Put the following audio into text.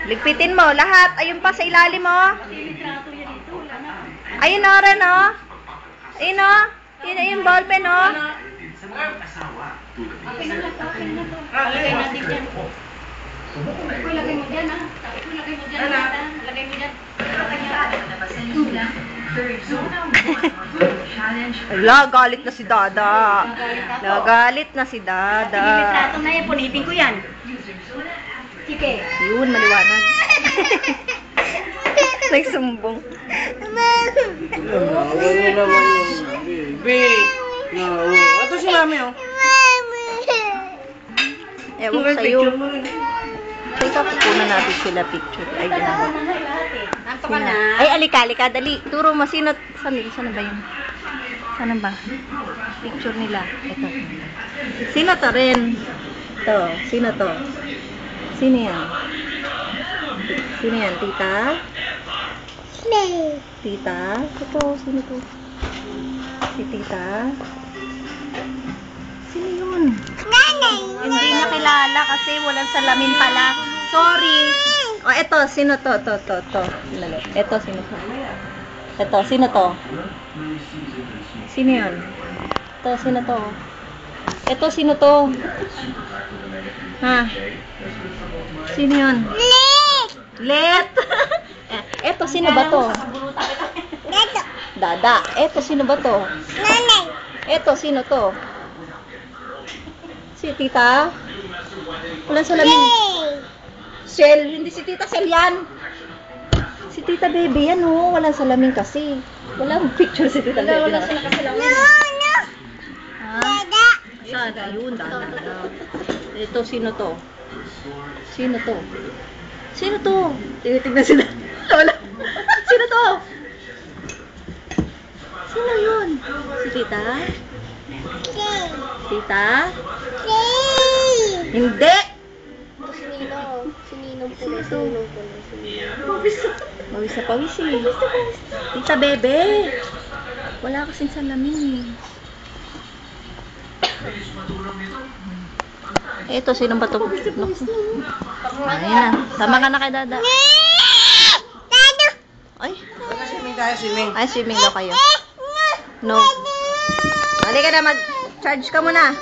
Ligpitin mo, lahat. Ayun pa sa ilalim mo. Ayun o, Ren o. Ayun o. Yun yung ballpen o. Okay na to. Lagay natin dyan. Lagay mo dyan, ha? Lagay mo dyan, ha? Lagay mo dyan. Ala, galit na si Dada. Nagalit na si Dada. Litrato na yan, punitin ko yan. Sige. Yun, maliwanag. Nagsumbong. Nawa na naman yung baby. Nawa. Ito si mami, oh. Ewan ko sa'yo. Teka, punan natin sila picture. Ay, ginawa. Nanto ka na. Ay, alika, dali. Turo mo, sino ba yun? Sana ba? Picture nila. Ito. Sino to rin? Ito. Sino to? Sino yan? Sino yan? Tita? Tita? Ito. Sino to? Si Tita? Sino yun? Hindi niya kilala kasi walang salamin pala. Sorry. O, eto. Sino to? Eto, sino to? Eto, sino to? Sino yun? Eto, sino to? Eto, sino to? Ha? Sino yun? Let! Eto, sino ba to? Dada. Eto, sino ba to? Eto, sino to? Si Tita? Walang salamin. Shell. Hindi si Tita Shell yan. Si Tita Baby yan, oh. Walang salamin kasi. Walang picture si Tita Baby. Wala sila kasi lang. Ha? Saan? Ayun, Dada. Ito, sino to? Sino to? Sino to? Tingnan sila. Wala. Sino to? Sino yun? Si Tita? Tita? Hindi! Pawis na pawis eh. Tita Bebe. Wala kasing salamin eh. Ito, sino ba ito? Ayan na. Tama ka na kay Dada. Ay. Swimming tayo, swimming. Ay, swimming daw kayo. No. Halika na, mag-charge ka muna.